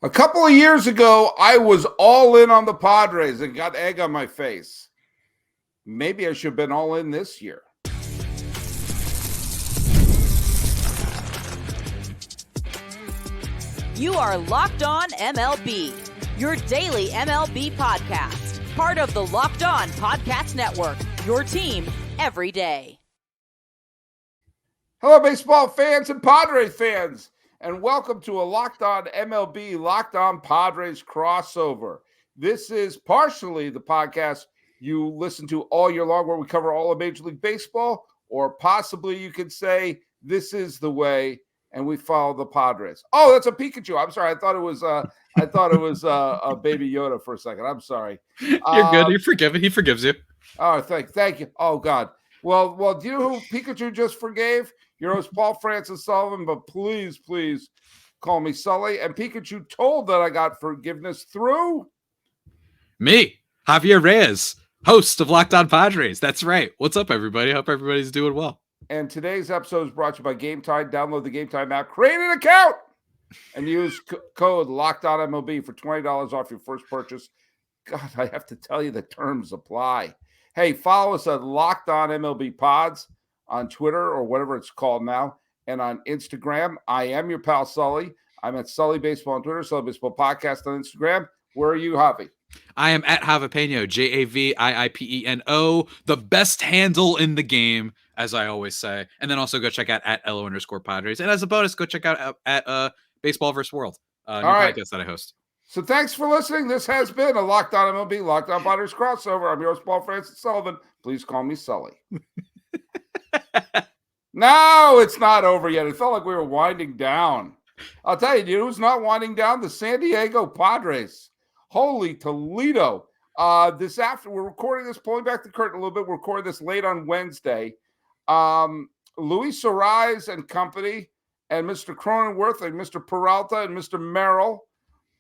A couple of years ago, I was all in on the Padres and got egg on my face. Maybe I should have been all in this year. You are Locked On MLB, your daily MLB podcast. Part of the Locked On Podcast Network, your team every day. Hello, baseball fans and Padres fans, and welcome to a Locked On MLB, Locked On Padres crossover. This is partially the podcast you listen to all year long where we cover all of Major League Baseball, or possibly you could say this is the way and we follow the Padres. Oh, that's a Pikachu. I'm sorry. I thought it was a Baby Yoda for a second. I'm sorry. You're good. You're forgiven. He forgives you. Oh, thank you. Oh, God. Well, do you know who Pikachu just forgave? Your host, Paul Francis Sullivan, but please call me Sully. And Pikachu told that I got forgiveness through me, Javier Reyes, host of Locked On Padres. That's right. What's up, everybody? Hope everybody's doing well. And today's episode is brought to you by GameTime. Download the GameTime app, create an account, and use code LOCKEDONMLB for $20 off your first purchase. God, I have to tell you, the terms apply. Hey, follow us at Locked On MLB Pods on Twitter or whatever it's called now, and on Instagram. I am your pal Sully. I'm at Sully Baseball on Twitter, Sully Baseball Podcast on Instagram. Where are you, Javi? I am at Javipeno, Javiipeno, the best handle in the game, as I always say. And then also go check out at @LO_Padres. And as a bonus, go check out at Baseball vs. World, new podcast that I host. So thanks for listening. This has been a Locked On MLB, Locked On Padres crossover. I'm your host, Paul Francis Sullivan. Please call me Sully. No, it's not over yet. It felt like we were winding down. I'll tell you, who's not winding down? The San Diego Padres. Holy Toledo. This after we're recording this, pulling back the curtain a little bit, we're recording this late on Wednesday. Luis Arraez and company and Mr. Cronenworth and Mr. Peralta and Mr. Merrill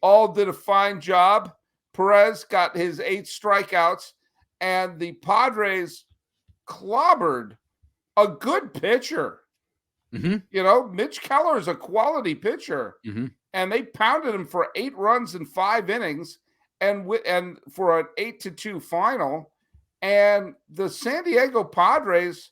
all did a fine job. Perez got his 8 strikeouts, and the Padres clobbered a good pitcher. Mm-hmm. You know, Mitch Keller is a quality pitcher, and they pounded him for 8 runs in 5 innings and for an 8-2 final. And the San Diego Padres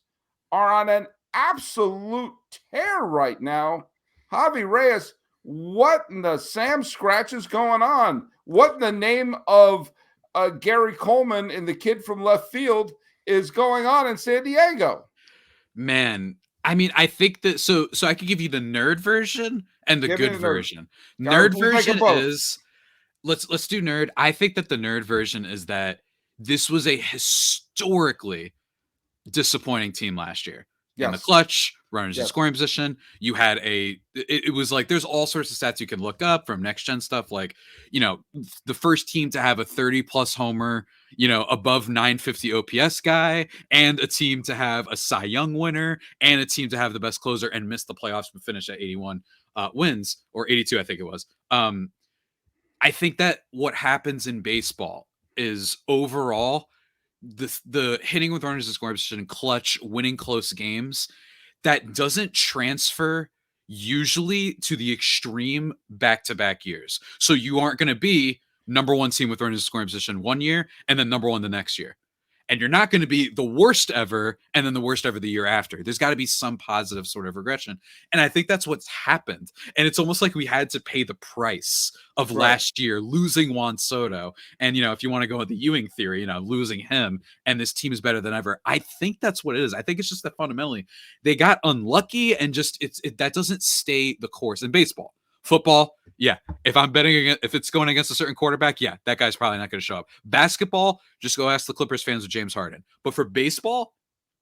are on an absolute tear right now. Javi Reyes, what in the Sam Scratch is going on? What in the name of Gary Coleman and the kid from left field is going on in San Diego? Man, I mean, I think that so I could give you the nerd version and the good version. Nerd version is let's do nerd. I think that the nerd version is that this was a historically disappointing team last year. Yes. In the clutch, runners in scoring position. You had it was like there's all sorts of stats you can look up from next gen stuff, like, you know, the first team to have a 30+ homer, you know, above 950 OPS guy, and a team to have a Cy Young winner, and a team to have the best closer and miss the playoffs but finish at 81 wins, or 82, I think it was. I think that what happens in baseball is overall the hitting with runners in scoring position, clutch, winning close games, that doesn't transfer usually to the extreme back-to-back years. So you aren't going to be number 1 team with runners in scoring position one year and then number 1 the next year. And you're not going to be the worst ever and then the worst ever the year after. There's got to be some positive sort of regression. And I think that's what's happened. And it's almost like we had to pay the price of last year, losing Juan Soto. And, you know, if you want to go with the Ewing theory, you know, losing him and this team is better than ever. I think that's what it is. I think it's just that fundamentally they got unlucky, and just that doesn't stay the course in baseball. Football, yeah. If I'm betting if it's going against a certain quarterback, yeah, that guy's probably not going to show up. Basketball, just go ask the Clippers fans with James Harden. But for baseball,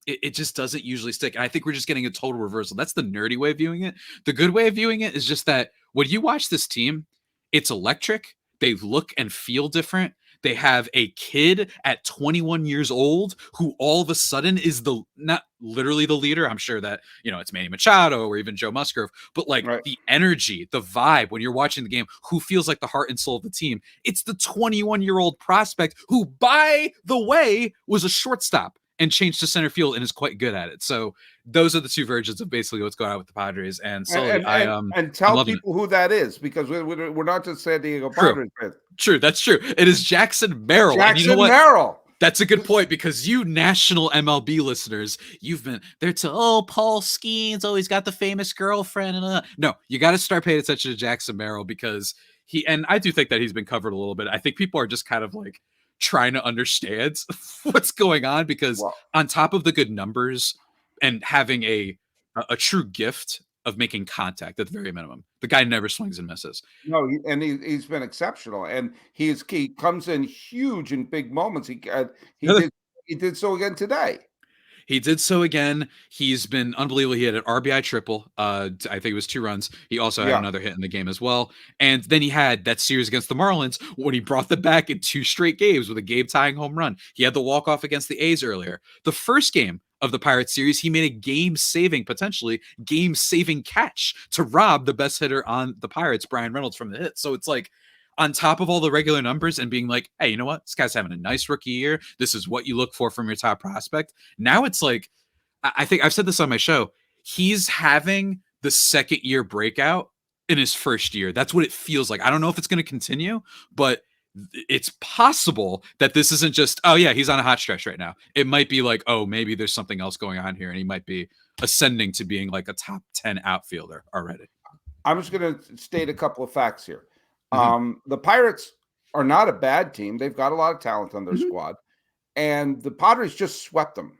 it just doesn't usually stick. And I think we're just getting a total reversal. That's the nerdy way of viewing it. The good way of viewing it is just that when you watch this team, it's electric. They look and feel different. They have a kid at 21 years old who all of a sudden is not literally the leader. I'm sure that, you know, it's Manny Machado or even Joe Musgrove, but like the energy, the vibe when you're watching the game, who feels like the heart and soul of the team. It's the 21-year-old prospect who, by the way, was a shortstop and changed to center field and is quite good at it. So those are the two versions of basically what's going on with the Padres. And Sully, and tell people who that is, because we're not just San Diego Padres fans. True, that's true. It is Jackson Merrill. Jackson and you know Merrill. That's a good point, because you national MLB listeners, you've been there to, Paul Skeens, he's got the famous girlfriend. No, you got to start paying attention to Jackson Merrill, because and I do think that he's been covered a little bit. I think people are just kind of like trying to understand what's going on, because on top of the good numbers and having a true gift of making contact at the very minimum, the guy never swings and misses. No, he's been exceptional, and he comes in huge in big moments. He did so again today. He did so again. He's been unbelievable. He had an RBI triple. I think it was 2 runs. He also had another hit in the game as well. And then he had that series against the Marlins when he brought them back in 2 straight games with a game-tying home run. He had the walk-off against the A's earlier. The first game of the Pirates series, he made a potentially game-saving catch to rob the best hitter on the Pirates, Brian Reynolds, from the hit. So it's like, on top of all the regular numbers and being like, hey, you know what? This guy's having a nice rookie year. This is what you look for from your top prospect. Now it's like, I think I've said this on my show, he's having the second year breakout in his first year. That's what it feels like. I don't know if it's going to continue, but it's possible that this isn't just, he's on a hot stretch right now. It might be like, maybe there's something else going on here, and he might be ascending to being like a top 10 outfielder already. I'm just going to state a couple of facts here. The Pirates are not a bad team. They've got a lot of talent on their squad, and the Padres just swept them.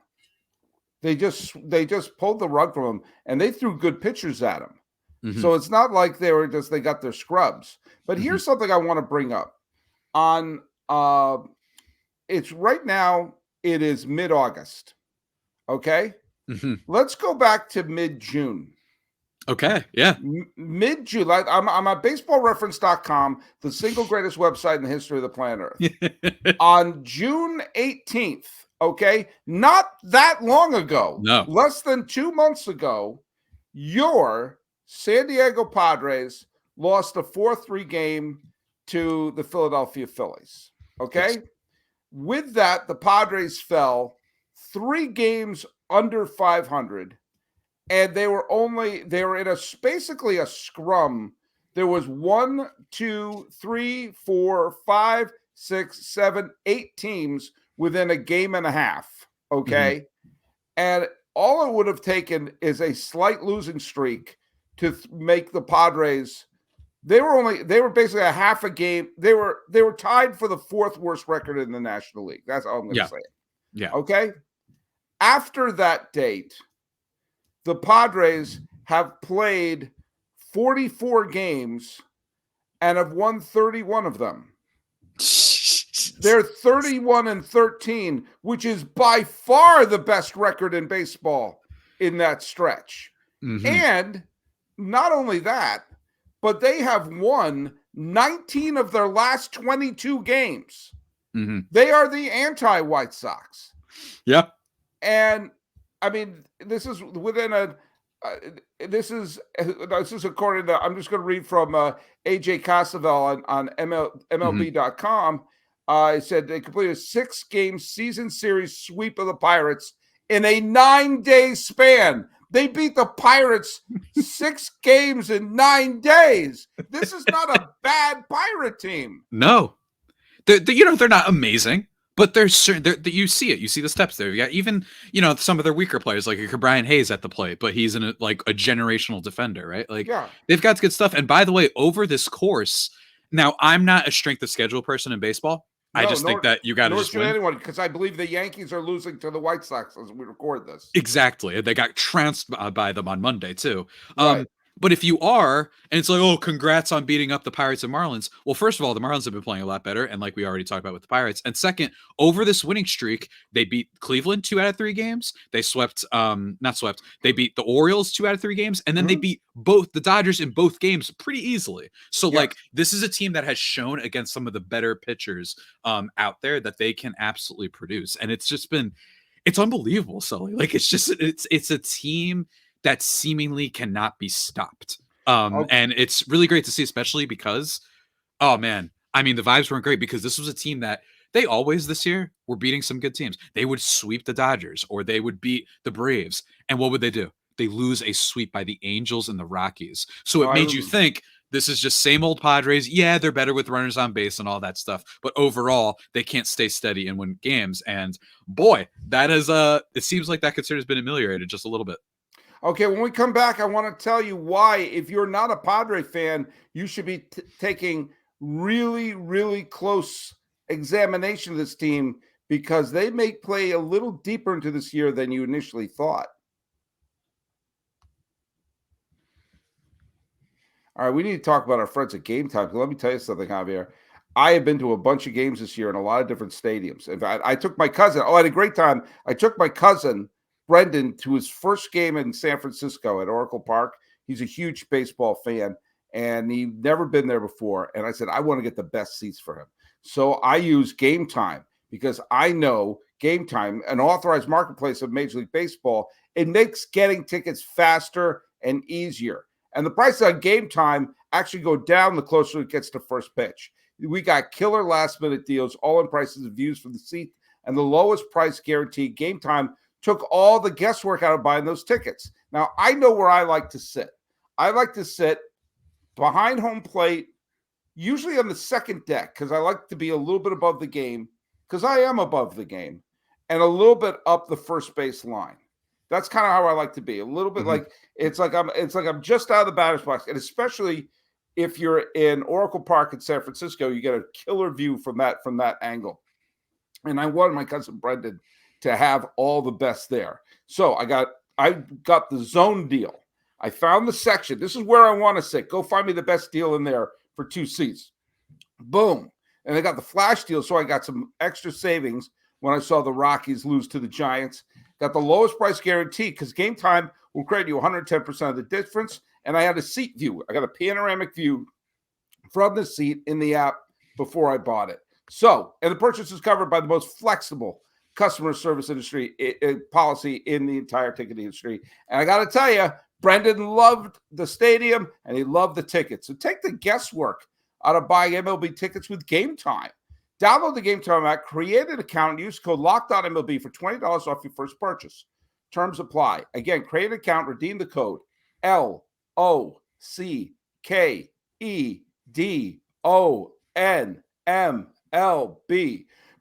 They just pulled the rug from them, and they threw good pitchers at them. So it's not like they got their scrubs. But here's something I want to bring up. It's right now, it is mid-August. Okay? Let's go back to mid-June. Okay, yeah. Mid-June. I'm at baseballreference.com, the single greatest website in the history of the planet Earth. On June 18th, okay, not that long ago, less than 2 months ago, your San Diego Padres lost a 4-3 game to the Philadelphia Phillies, okay? Yes. With that, the Padres fell 3 games under 500. And they were in basically a scrum. There was 1, 2, 3, 4, 5, 6, 7, 8 teams within a game and a half. Okay. And all it would have taken is a slight losing streak to make the Padres. They were basically a half a game. They were tied for the 4th worst record in the National League. That's all I'm going to say. Yeah. Okay. After that date, the Padres have played 44 games and have won 31 of them. They're 31-13, which is by far the best record in baseball in that stretch. And not only that, but they have won 19 of their last 22 games. They are the anti-White Sox. Yep. And I mean, this is within this is according to, I'm just going to read from AJ Casavel on MLB.com. It said they completed a 6-game season series sweep of the Pirates in a 9-day span. They beat the Pirates 6 games in 9 days. This is not a bad Pirate team. No, they're not amazing. But there's certain, you see it. You see the steps there. You got even, some of their weaker players, like Brian Hayes at the plate, but he's a generational defender, right? Like, they've got good stuff. And by the way, over this course, now I'm not a strength of schedule person in baseball. I just think that you got to just win. Anyone, because I believe the Yankees are losing to the White Sox as we record this. Exactly. They got trounced by them on Monday too. Right. But if you are, and it's like, congrats on beating up the Pirates and Marlins. Well, first of all, the Marlins have been playing a lot better. And like we already talked about with the Pirates. And second, over this winning streak, they beat Cleveland 2 out of 3 games. They they beat the Orioles 2 out of 3 games. And then they beat both the Dodgers in both games pretty easily. So this is a team that has shown against some of the better pitchers out there that they can absolutely produce. And it's unbelievable, Sully. Like, it's a team that seemingly cannot be stopped. And it's really great to see, especially because, the vibes weren't great, because this was a team that they always this year were beating some good teams. They would sweep the Dodgers or they would beat the Braves. And what would they do? They lose a sweep by the Angels and the Rockies. So it made you think this is just same old Padres. Yeah, they're better with runners on base and all that stuff. But overall, they can't stay steady and win games. And boy, that is it seems like that concern has been ameliorated just a little bit. Okay, when we come back, I want to tell you why, if you're not a Padre fan, you should be taking really, really close examination of this team, because they may play a little deeper into this year than you initially thought. All right, we need to talk about our friends at GameTime. Let me tell you something, Javier. I have been to a bunch of games this year in a lot of different stadiums. In fact, I took my cousin. I had a great time. I took my cousin, Brendan, to his first game in San Francisco at Oracle Park. He's a huge baseball fan, and he'd never been there before. And I said, I want to get the best seats for him. So I use GameTime, because I know GameTime, an authorized marketplace of Major League Baseball, it makes getting tickets faster and easier. And the prices on GameTime actually go down the closer it gets to first pitch. We got killer last-minute deals, all in prices and views from the seat, and the lowest price guaranteed. GameTime took all the guesswork out of buying those tickets. Now, I know where I like to sit. I like to sit behind home plate, usually on the second deck, because I like to be a little bit above the game, because I am above the game, and a little bit up the first base line. That's kind of how I like to be. A little bit like it's like I'm just out of the batter's box. And especially if you're in Oracle Park in San Francisco, you get a killer view from that angle. And I wanted my cousin Brendan to have all the best there. So I got the zone deal. I found the section. This is where I want to sit. Go find me the best deal in there for 2 seats. Boom. And I got the flash deal, so I got some extra savings when I saw the Rockies lose to the Giants. Got the lowest price guarantee, because GameTime will credit you 110% of the difference. And I had a seat view. I got a panoramic view from the seat in the app before I bought it. So, and the purchase is covered by the most flexible customer service industry policy in the entire ticketing industry. And I got to tell you, Brendan loved the stadium and he loved the tickets. So take the guesswork out of buying MLB tickets with GameTime. Download the GameTime app, create an account, and use code LOCKEDONMLB for $20 off your first purchase. Terms apply. Again, create an account, redeem the code LOCKEDONMLB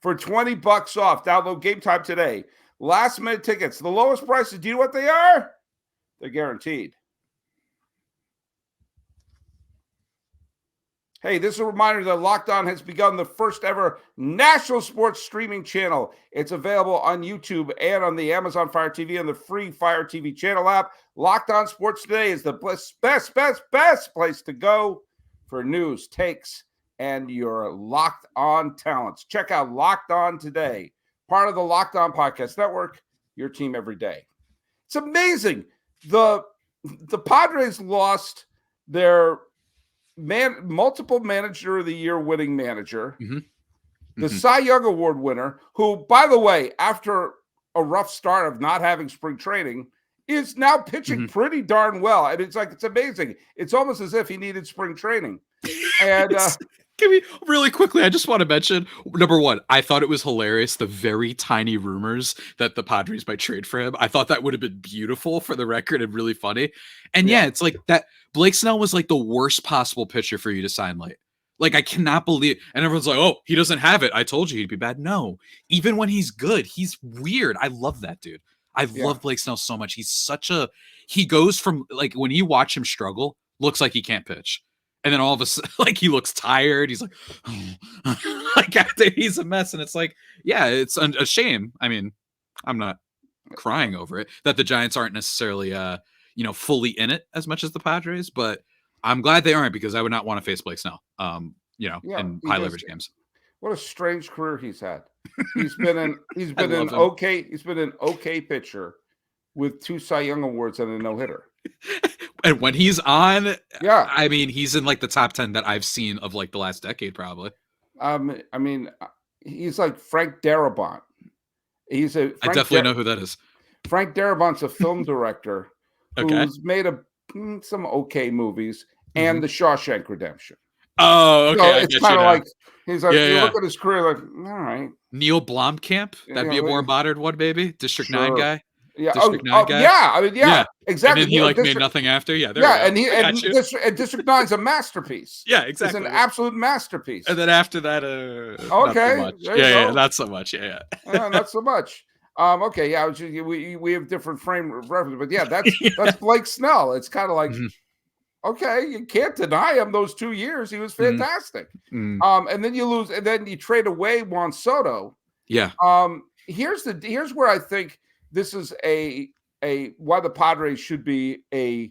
for $20 off. Download GameTime today. Last minute tickets, the lowest prices. Do you know what they are? They're guaranteed. Hey, this is a reminder that Locked On has begun the first ever national sports streaming channel. It's available on YouTube and on the Amazon Fire TV and the free Fire TV channel app. Locked On Sports Today is the best place to go for news, takes, and your Locked On talents. Check out Locked On Today, part of the Locked On Podcast Network, your team every day. It's amazing. The Padres lost their multiple manager of the year winning manager, the Cy Young Award winner, who, by the way, after a rough start of not having spring training, is now pitching pretty darn well. I mean, it's amazing. It's almost as if he needed spring training. And give me really quickly, I just want to mention, number one, I thought it was hilarious, the very tiny rumors that the Padres might trade for him. I thought that would have been beautiful for the record and really funny. And yeah, it's like that Blake Snell was like the worst possible pitcher for you to sign late. Like, I cannot believe, and everyone's like, oh, he doesn't have it. I told you he'd be bad. No, even when he's good, he's weird. I love that dude. I love Blake Snell so much. He goes from, like, when you watch him struggle, looks like he can't pitch. And then all of a sudden, like, he looks tired. He's like, oh. Like, after he's a mess. And it's like, yeah, it's a shame. I mean, I'm not crying over it that the Giants aren't necessarily, fully in it as much as the Padres, but I'm glad they aren't, because I would not want to face Blake Snell, in high leverage games. What a strange career he's had. He's been an okay pitcher with 2 Cy Young Awards and a no-hitter. And when he's on, I mean, he's in like the top 10 that I've seen of like the last decade, probably. I mean, he's like Frank Darabont. I definitely know who that is. Frank Darabont's a film director who's made some okay movies and The Shawshank Redemption. Oh, okay. So I it's get kind you of now. like he's like, you Yeah. look at his career, like, all right, Neil Blomkamp. That'd be a more modern one, maybe. District 9 sure. guy. Yeah. District 9 guy. Yeah. I mean, yeah, Yeah. And exactly. then he like made nothing after. Yeah, there we Yeah, go. I got and you. District 9 is a masterpiece. Yeah, It's exactly. an absolute masterpiece. And then after that, not so Okay, much. there you Yeah, go. not so much. Yeah. Not so much. Okay, yeah, we have different frame of reference, but yeah, that's Yeah. that's Blake Snell. It's kind of like, Mhm. okay, you can't deny him those 2 years. He was fantastic. Mhm. And then you lose, and then you trade away Juan Soto. Yeah. Here's where I think this is a why the Padres should be a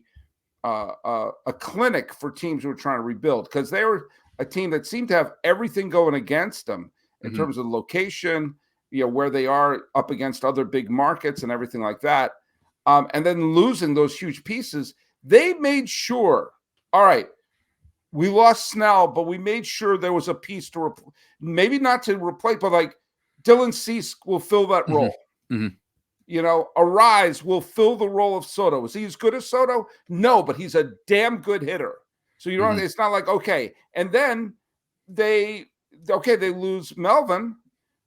clinic for teams who are trying to rebuild, because they were a team that seemed to have everything going against them in terms of location, where they are up against other big markets and everything like that. And then losing those huge pieces, they made sure, all right, we lost Snell, but we made sure there was a piece to maybe not to replace, but like Dylan Cease will fill that role. Arise will fill the role of Soto. Is he as good as Soto? No, but he's a damn good hitter. So it's not like, okay. And then they lose Melvin,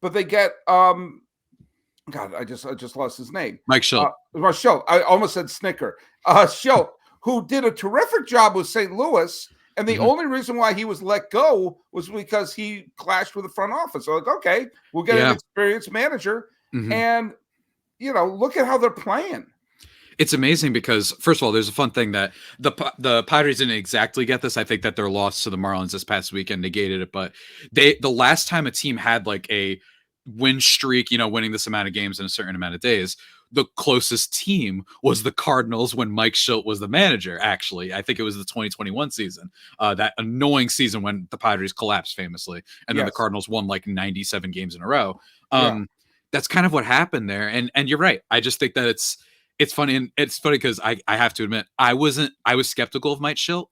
but they get God, I just lost his name. Mike Schilt. Schilt. I almost said Snicker. Schilt, who did a terrific job with St. Louis. And the only reason why he was let go was because he clashed with the front office. So like, okay, we'll get an experienced manager. And look at how they're playing. It's amazing because, first of all, there's a fun thing that the Padres didn't exactly get this. I think that their loss to the Marlins this past weekend negated it. But the last time a team had like a win streak, winning this amount of games in a certain amount of days, the closest team was the Cardinals when Mike Schilt was the manager. Actually, I think it was the 2021 season, that annoying season when the Padres collapsed famously, and then the Cardinals won like 97 games in a row. That's kind of what happened there. And you're right. I just think that it's funny. And it's funny because I have to admit, I was skeptical of Mike Schilt,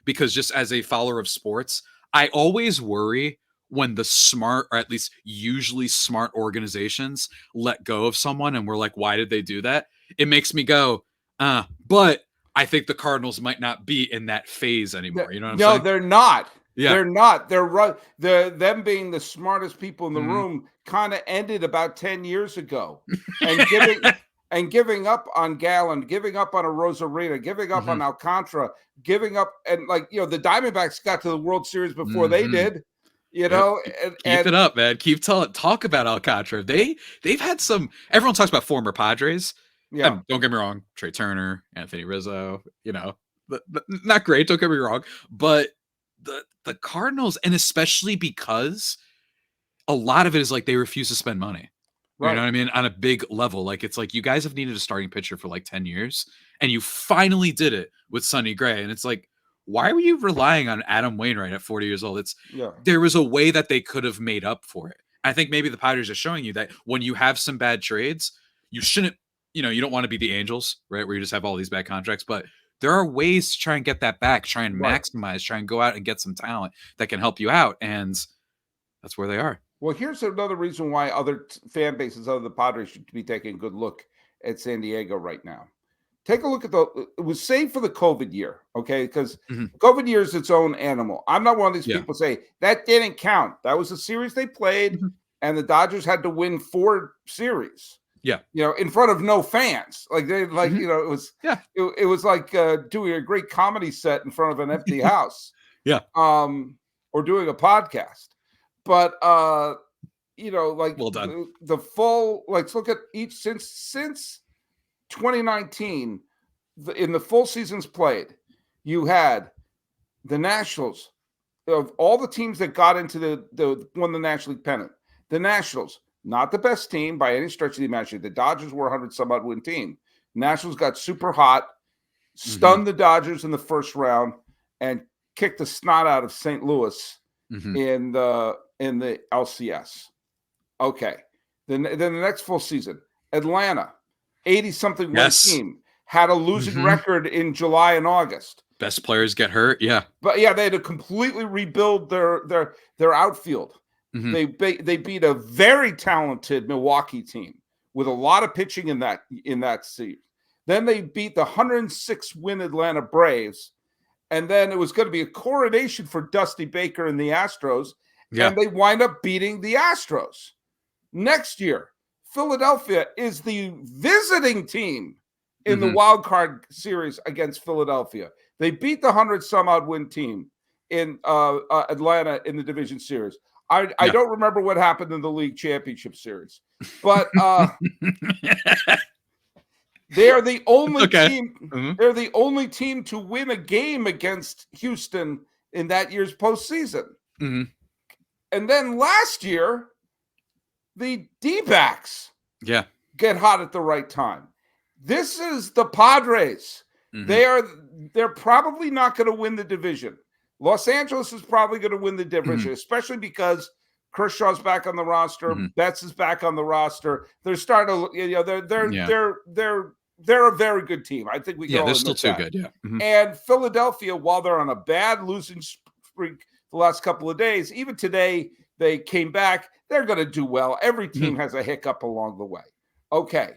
because just as a follower of sports, I always worry when the smart, or at least usually smart organizations let go of someone and we're like, why did they do that? It makes me go, but I think the Cardinals might not be in that phase anymore. You know what I'm saying? No, they're not. Yeah. They're not. They're right. Them being the smartest people in the room kind of ended about 10 years ago. And giving up on Gallen, giving up on a Rosarina, giving up on Alcantara, giving up, and the Diamondbacks got to the World Series before they did. Keep it up, man. Talk about Alcantara. They've had some. Everyone talks about former Padres. Yeah, and don't get me wrong. Trey Turner, Anthony Rizzo. Not great. Don't get me wrong, but the Cardinals, and especially because a lot of it is like they refuse to spend money. Right. You know what I mean? On a big level, like it's like you guys have needed a starting pitcher for like 10 years, and you finally did it with Sonny Gray, and it's like, why were you relying on Adam Wainwright at 40 years old? There was a way that they could have made up for it. I think maybe the Padres are showing you that when you have some bad trades, you shouldn't, you don't want to be the Angels, right? Where you just have all these bad contracts, but there are ways to try and get that back, try and maximize, try and go out and get some talent that can help you out. And that's where they are. Well, here's another reason why other fan bases other than the Padres should be taking a good look at San Diego right now. Take a look at it was saved for the COVID year, okay? Because COVID year is its own animal. I'm not one of these people say that didn't count. That was a series they played, and the Dodgers had to win 4 series. Yeah, in front of no fans. Like it was. Yeah, it was like doing a great comedy set in front of an empty house. Yeah, or doing a podcast. But well done. The full, let's look at each since 2019, in the full seasons played, you had the Nationals, of all the teams that got into won the National League pennant. The Nationals, not the best team by any stretch of the imagination. The Dodgers were 100 some odd win team. Nationals got super hot, stunned the Dodgers in the first round, and kicked the snot out of St. Louis in the LCS. Okay. Then the next full season, Atlanta, 80-something win team, had a losing record in July and August. Best players get hurt, But they had to completely rebuild their outfield. They beat a very talented Milwaukee team with a lot of pitching in that series. Then they beat the 106 win Atlanta Braves, And then it was going to be a coronation for Dusty Baker and the Astros. Yeah. And they wind up beating the Astros. Next year, Philadelphia is the visiting team in the wild card series against Philadelphia. They beat the 100-some-odd win team in Atlanta in the division series. I don't remember what happened in the league championship series, but they are the only team. They're the only team to win a game against Houston in that year's postseason. And then last year, the D-backs get hot at the right time. This is the Padres. They're probably not going to win the division. Los Angeles is probably going to win the division, especially because Kershaw's back on the roster, Betts is back on the roster. They're starting to, they're a very good team. I think we can. They're still too good. Yeah, and Philadelphia, while they're on a bad losing streak the last couple of days, even today they came back. They're going to do well. Every team has a hiccup along the way. Okay,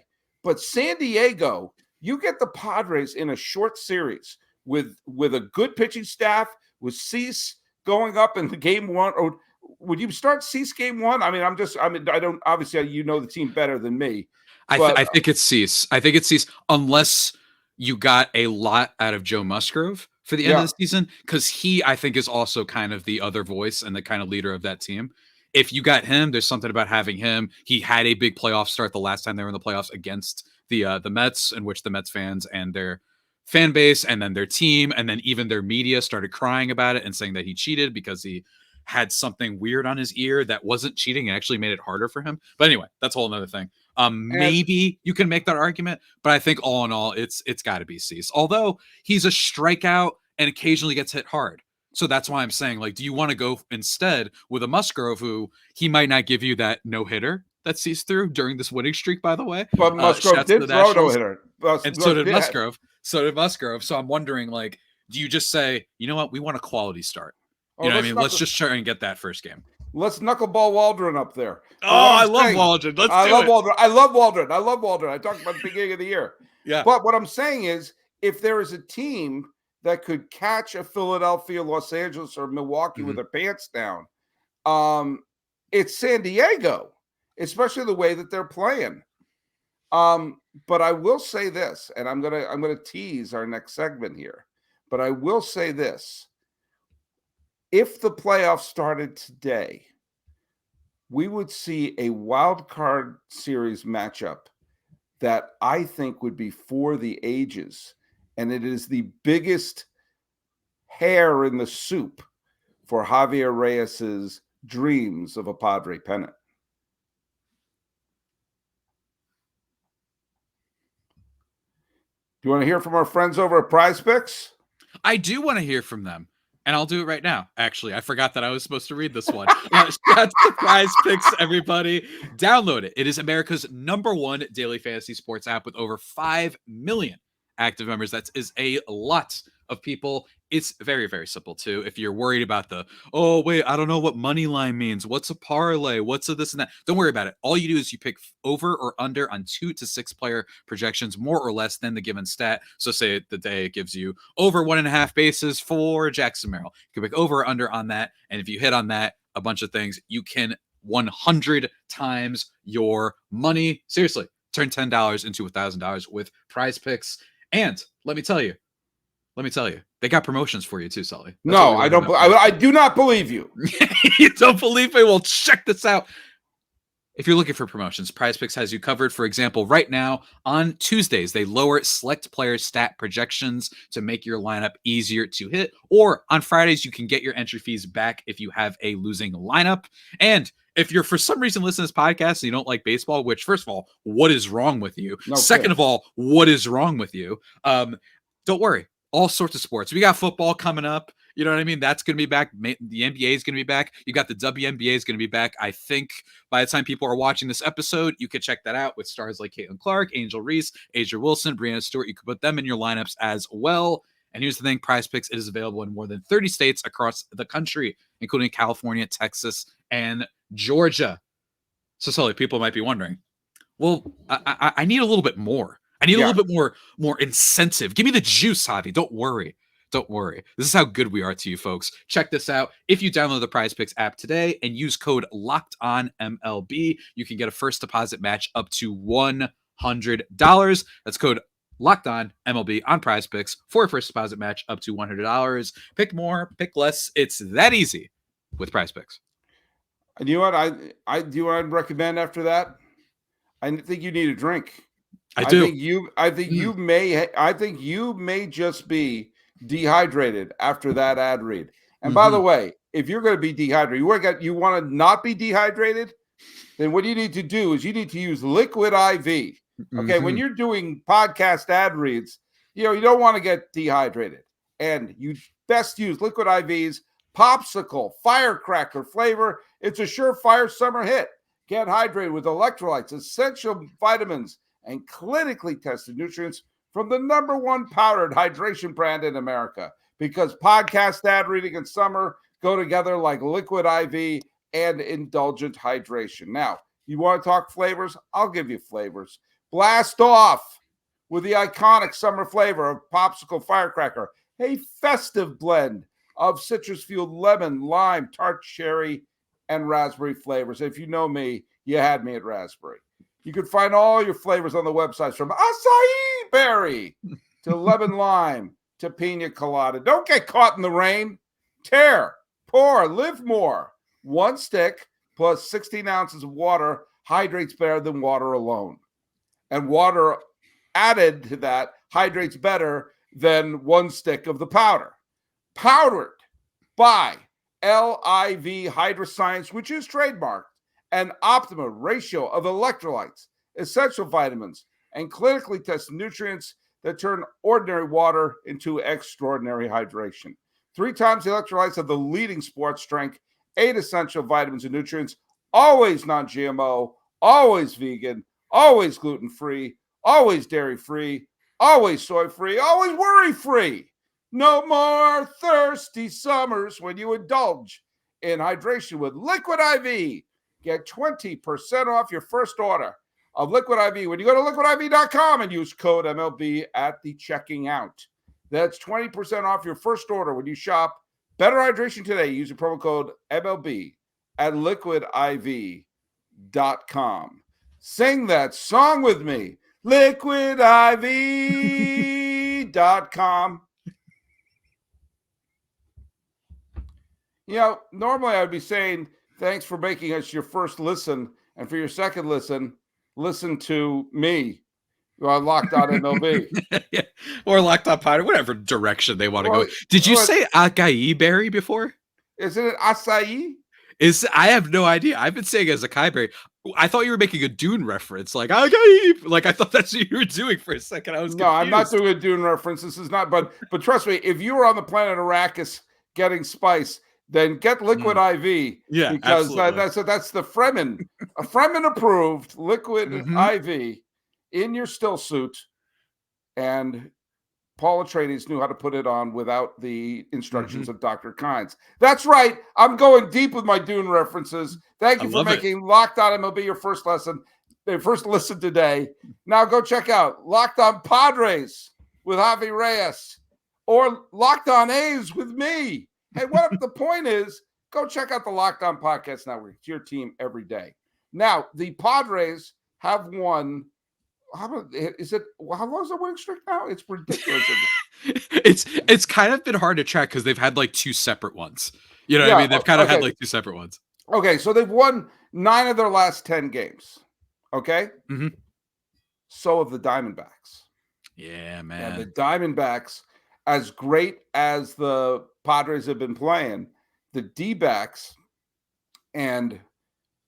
but San Diego, you get the Padres in a short series with a good pitching staff, with Cease going up in the game one. Or would you start Cease game one? I don't, obviously you know the team better than me. I think it's Cease. I think it's Cease unless you got a lot out of Joe Musgrove for the end of the season, because he, I think, is also kind of the other voice and the kind of leader of that team. If you got him, there's something about having him. He had a big playoff start the last time they were in the playoffs against the Mets, in which the Mets fans and their fan base and then their team and then even their media started crying about it and saying that he cheated because he had something weird on his ear that wasn't cheating and actually made it harder for him. But anyway, that's a whole other thing. Maybe you can make that argument, but I think all in all, it's got to be Cease. Although he's a strikeout and occasionally gets hit hard. So that's why I'm saying, like, do you want to go instead with a Musgrove who he might not give you that no-hitter that Cease threw during this winning streak, by the way. But Musgrove did throw a no-hitter. And so did Musgrove. So I'm wondering, like, do you just say, you know what, we want a quality start? You know what I mean? Let's just try and get that first game. Let's knuckleball Waldron up there. I love Waldron. I love Waldron. I talked about the beginning of the year. Yeah. But what I'm saying is, if there is a team that could catch a Philadelphia, Los Angeles, or Milwaukee with their pants down, it's San Diego, especially the way that they're playing. But I will say this, and I'm gonna tease our next segment here. But I will say this. If the playoffs started today, we would see a wild card series matchup that I think would be for the ages. And it is the biggest hair in the soup for Javier Reyes's dreams of a Padre pennant. Do you want to hear from our friends over at Prize Picks? I do want to hear from them. And I'll do it right now. Actually, I forgot that I was supposed to read this one. That's Prize Picks, everybody. Download it. It is America's #1 daily fantasy sports app with over 5 million active members. That is a lot of people. It's very, very simple too. If you're worried about I don't know what money line means. What's a parlay? What's a this and that? Don't worry about it. All you do is you pick over or under on 2 to 6 player projections, more or less than the given stat. So say the day it gives you over 1.5 bases for Jackson Merrill. You can pick over or under on that. And if you hit on that, a bunch of things, you can 100 times your money. Seriously, turn $10 into $1,000 with Prize Picks. And let me tell you, they got promotions for you too, Sully. No, I don't. I do not believe you. You don't believe me? Well, check this out. If you're looking for promotions, Prize Picks has you covered. For example, right now on Tuesdays, they lower select player stat projections to make your lineup easier to hit. Or on Fridays, you can get your entry fees back if you have a losing lineup. And if you're for some reason listening to this podcast and you don't like baseball, which first of all, what is wrong with you? No, Second of all, what is wrong with you? Don't worry. All sorts of sports. We got football coming up. You know what I mean? That's going to be back. The NBA is going to be back. You got the WNBA is going to be back. I think by the time people are watching this episode, you could check that out with stars like Caitlin Clark, Angel Reese, Asia Wilson, Brianna Stewart. You could put them in your lineups as well. And here's the thing, Prize Picks, it is available in more than 30 states across the country, including California, Texas, and Georgia. So, Sully, people might be wondering, well, I need a little bit more. I need a little bit more incentive. Give me the juice, Javi. Don't worry. Don't worry. This is how good we are to you folks. Check this out. If you download the PrizePicks app today and use code LOCKEDONMLB, you can get a first deposit match up to $100. That's code LOCKEDONMLB on PrizePicks for a first deposit match up to $100. Pick more, pick less. It's that easy with PrizePicks. And you know what? I do what I'd recommend after that. I think you need a drink. I do. I think you may just be dehydrated after that ad read. And by the way, if you're going to be dehydrated, you want to not be dehydrated, then what you need to do is you need to use Liquid IV. Okay, when you're doing podcast ad reads, you don't want to get dehydrated. And you best use Liquid IV's popsicle firecracker flavor. It's a surefire summer hit. Get hydrated with electrolytes, essential vitamins, and clinically tested nutrients from the #1 powdered hydration brand in America. Because podcast ad reading and summer go together like Liquid IV and indulgent hydration. Now, you want to talk flavors? I'll give you flavors. Blast off with the iconic summer flavor of popsicle firecracker, a festive blend of citrus-fueled lemon, lime, tart cherry, and raspberry flavors. If you know me, you had me at raspberry. You can find all your flavors on the websites from acai berry to lemon lime to pina colada. Don't get caught in the rain. Tear, pour, live more. One stick plus 16 ounces of water hydrates better than water alone. And water added to that hydrates better than one stick of the powder. Powdered by LIV Hydroscience, which is trademarked, an optimal ratio of electrolytes, essential vitamins, and clinically tested nutrients that turn ordinary water into extraordinary hydration. 3 times the electrolytes of the leading sports drink, 8 essential vitamins and nutrients, always non-GMO, always vegan, always gluten-free, always dairy-free, always soy-free, always worry-free. No more thirsty summers when you indulge in hydration with Liquid IV. Get 20% off your first order of Liquid IV when you go to liquidiv.com and use code MLB at the checking out. That's 20% off your first order when you shop Better Hydration today. Use the promo code MLB at liquidiv.com. Sing that song with me. liquidiv.com. Normally I would be saying thanks for making us your first listen, and for your second listen to me on Locked On MLB. Yeah. Or Locked On Padres, whatever direction they want to go. Did you say acai berry before? Isn't it acai? I have no idea. I've been saying it as acai berry. I thought you were making a Dune reference, like acai. Like I thought that's what you were doing for a second. I was confused. No, I'm not doing a Dune reference. This is not. But trust me, if you were on the planet Arrakis getting spice, then get Liquid IV. Yeah, because that's the Fremen, a Fremen approved Liquid IV in your still suit. And Paul Atreides knew how to put it on without the instructions of Dr. Kynes. That's right. I'm going deep with my Dune references. Thank you for making Locked On MLB your first listen today. Now go check out Locked On Padres with Javier Reyes or Locked On A's with me. Hey, the point is, go check out the Locked On Podcast Network. It's your team every day. Now, the Padres have won. How long is the winning streak now? It's ridiculous. It's kind of been hard to track because they've had like 2 separate ones. You know what I mean? They've kind of had like 2 separate ones. Okay, so they've won 9 of their last 10 games. Okay? So have the Diamondbacks. Yeah, man. And the Diamondbacks, as great as the Padres have been playing, the D-backs and,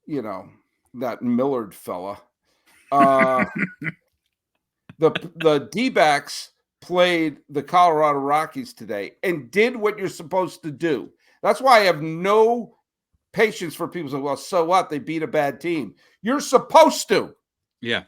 that Millard fella, the D-backs played the Colorado Rockies today and did what you're supposed to do. That's why I have no patience for people saying, well, so what? They beat a bad team. You're supposed to. Yeah.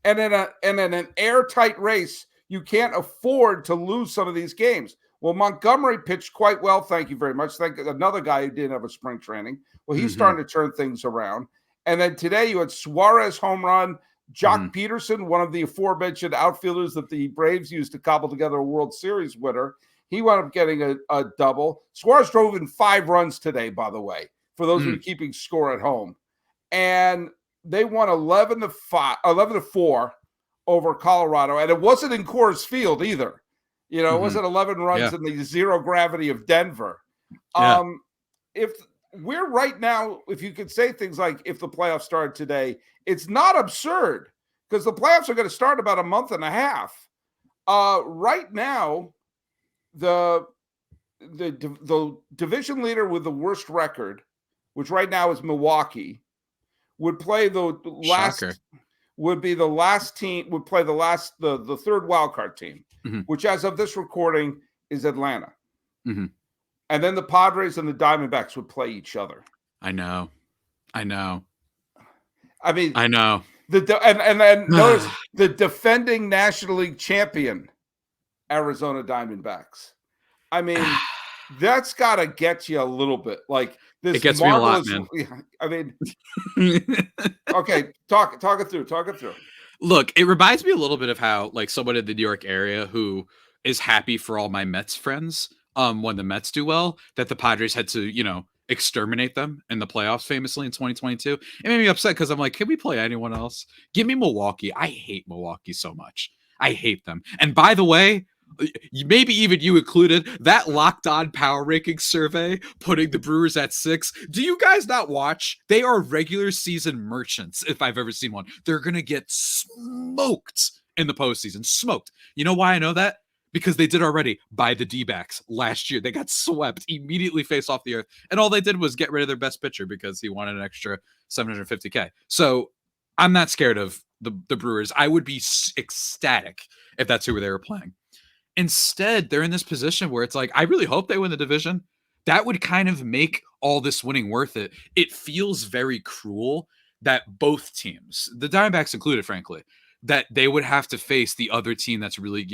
And in an airtight race, you can't afford to lose some of these games. Well, Montgomery pitched quite well. Thank you very much. Another guy who didn't have a spring training. Well, he's starting to turn things around. And then today you had Suarez home run, Jock Peterson, one of the aforementioned outfielders that the Braves used to cobble together a World Series winner. He wound up getting a double. Suarez drove in 5 runs today, by the way, for those who are keeping score at home. And they won 11-4 over Colorado. And it wasn't in Coors Field either. It wasn't 11 runs in the zero gravity of Denver. If we're right now, if you could say things like if the playoffs started today, it's not absurd because the playoffs are going to start about a month and a half. Right now, the division leader with the worst record, which right now is Milwaukee, would play the last. Shocker. Would be the last team. Would play the third wild card team, which as of this recording is Atlanta. And then the Padres and the Diamondbacks would play each other. I know. I know. And notice the defending National League champion, Arizona Diamondbacks. I mean, that's got to get you a little bit. Like this, it gets me a lot, man. I mean, okay, talk it through. Look, it reminds me a little bit of how, like, someone in the New York area who is happy for all my Mets friends. When the Mets do well, that the Padres had to, exterminate them in the playoffs famously in 2022. It made me upset because I'm like, can we play anyone else? Give me Milwaukee. I hate Milwaukee so much. I hate them. And by the way, maybe even you included, that Locked On Power Ranking survey putting the Brewers at 6. Do you guys not watch? They are regular season merchants, if I've ever seen one. They're going to get smoked in the postseason. Smoked. You know why I know that? Because they did already by the D-backs last year. They got swept, immediately face off the earth. And all they did was get rid of their best pitcher because he wanted an extra $750K. So I'm not scared of the Brewers. I would be ecstatic if that's who they were playing. Instead, they're in this position where it's like, I really hope they win the division. That would kind of make all this winning worth it. It feels very cruel that both teams, the Diamondbacks included, frankly, that they would have to face the other team that's really,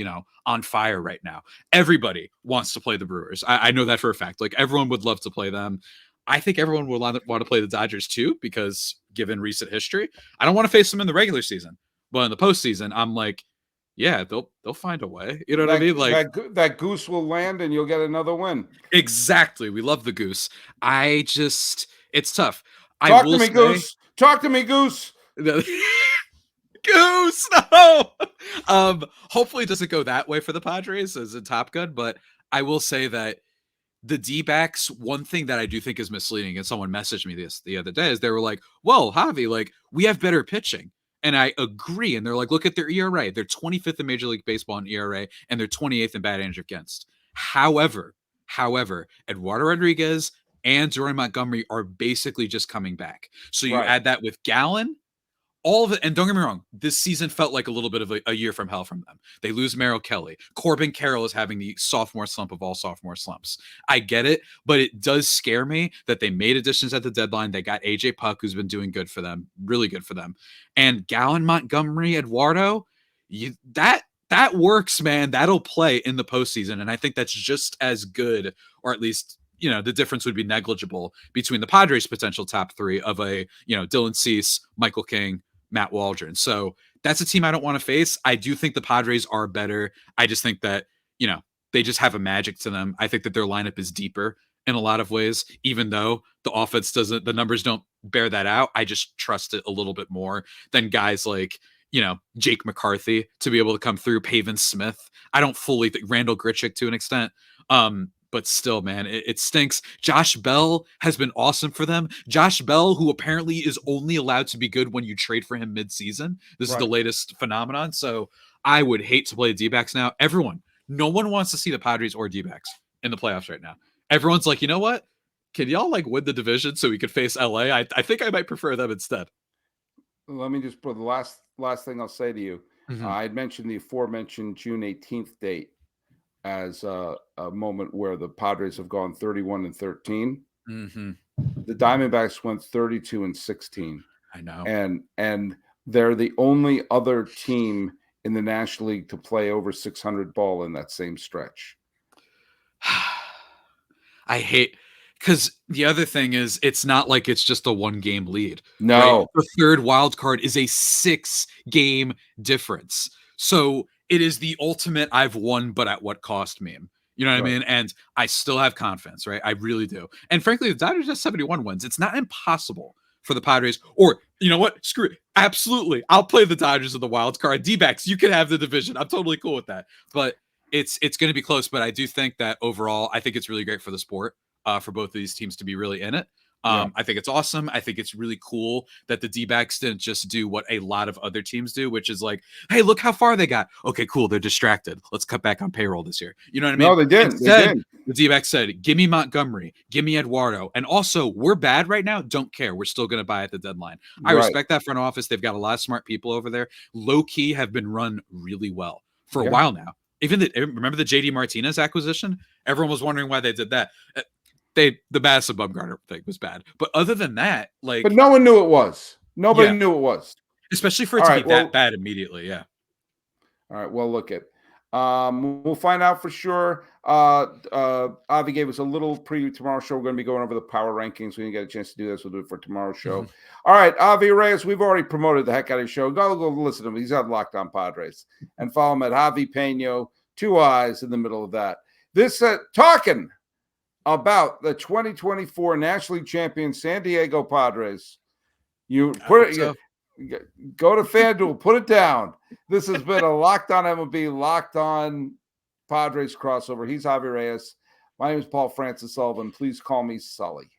on fire right now. Everybody wants to play the Brewers. I know that for a fact. Like, everyone would love to play them. I think everyone would want to play the Dodgers too, because given recent history, I don't want to face them in the regular season. But in the postseason, I'm like, yeah, they'll find a way. You know what I mean? Like that goose will land and you'll get another win. Exactly. We love the goose. It's tough. Talk to me, Goose. Talk to me, Goose. Goose, no. Hopefully it doesn't go that way for the Padres as a Top Gun, but I will say that the D-backs, one thing that I do think is misleading, and someone messaged me this the other day, is they were like, well, Javi, like, we have better pitching. And I agree. And they're like, look at their ERA. They're 25th in Major League Baseball in ERA, and they're 28th in batting average against. However, Eduardo Rodriguez and Jordan Montgomery are basically just coming back. So you add that with Gallen, all of it, and don't get me wrong, this season felt like a little bit of a year from hell from them. They lose Merrill Kelly. Corbin Carroll is having the sophomore slump of all sophomore slumps. I get it, but it does scare me that they made additions at the deadline. They got AJ Puck, who's been doing good for them, really good for them. And Gallen, Montgomery, Eduardo, that works, man. That'll play in the postseason. And I think that's just as good, or at least, the difference would be negligible between the Padres' potential top 3 of Dylan Cease, Michael King, Matt Waldron. So that's a team I don't want to face. I do think the Padres are better. I just think that, they just have a magic to them. I think that their lineup is deeper in a lot of ways, even though the offense the numbers don't bear that out. I just trust it a little bit more than guys like, Jake McCarthy to be able to come through, Pavin Smith. I don't fully think Randall Grichuk to an extent. But still, man, it stinks. Josh Bell has been awesome for them. Josh Bell, who apparently is only allowed to be good when you trade for him mid-season. This is the latest phenomenon. So I would hate to play the D-backs now. No one wants to see the Padres or D-backs in the playoffs right now. Everyone's like, you know what? Can y'all win the division so we could face LA? I think I might prefer them instead. Let me just put the last thing I'll say to you. I had mentioned the aforementioned June 18th date as a moment where the Padres have gone 31-13. The Diamondbacks went 32-16. I know. And they're the only other team in the National League to play over 600 ball in that same stretch. I hate, because the other thing is, it's not like it's just a 1-game lead. No. Right? The third wild card is a 6-game difference. So it is the ultimate I've won, but at what cost meme. You know what I mean? And I still have confidence, right? I really do. And frankly, the Dodgers have 71 wins. It's not impossible for the Padres, or you know what? Screw it. Absolutely. I'll play the Dodgers of the wild card. D-backs, you can have the division. I'm totally cool with that. But it's going to be close. But I do think that overall, I think it's really great for the sport, for both of these teams to be really in it. I think it's awesome. I think it's really cool that the D-backs didn't just do what a lot of other teams do, which is like, hey, look how far they got. Okay, cool. They're distracted. Let's cut back on payroll this year. You know what I mean? No, they didn't. Instead, the D-backs said, give me Montgomery, give me Eduardo. And also, we're bad right now. Don't care. We're still going to buy at the deadline. I respect that front office. They've got a lot of smart people over there. Low-key have been run really well for a while now. Remember the JD Martinez acquisition? Everyone was wondering why they did that. The Madison Bumgarner thing was bad, but other than that, but no one knew it was. Nobody knew it was, especially for it to be that bad immediately. Yeah. All right. Well, look at. We'll find out for sure. Avi gave us a little preview tomorrow's show. We're going to be going over the power rankings. We didn't get a chance to do this. We'll do it for tomorrow's show. All right, Javier Reyes. We've already promoted the heck out of his show. Go listen to him. He's on Locked On Padres, and follow him at Javi Peno. 2 eyes in the middle of that. This talking about the 2024 National League champion San Diego Padres. You put it. Go to FanDuel, put it down. This has been a Locked On MLB, Locked On Padres crossover. He's Javier Reyes. My name is Paul Francis Sullivan. Please call me Sully.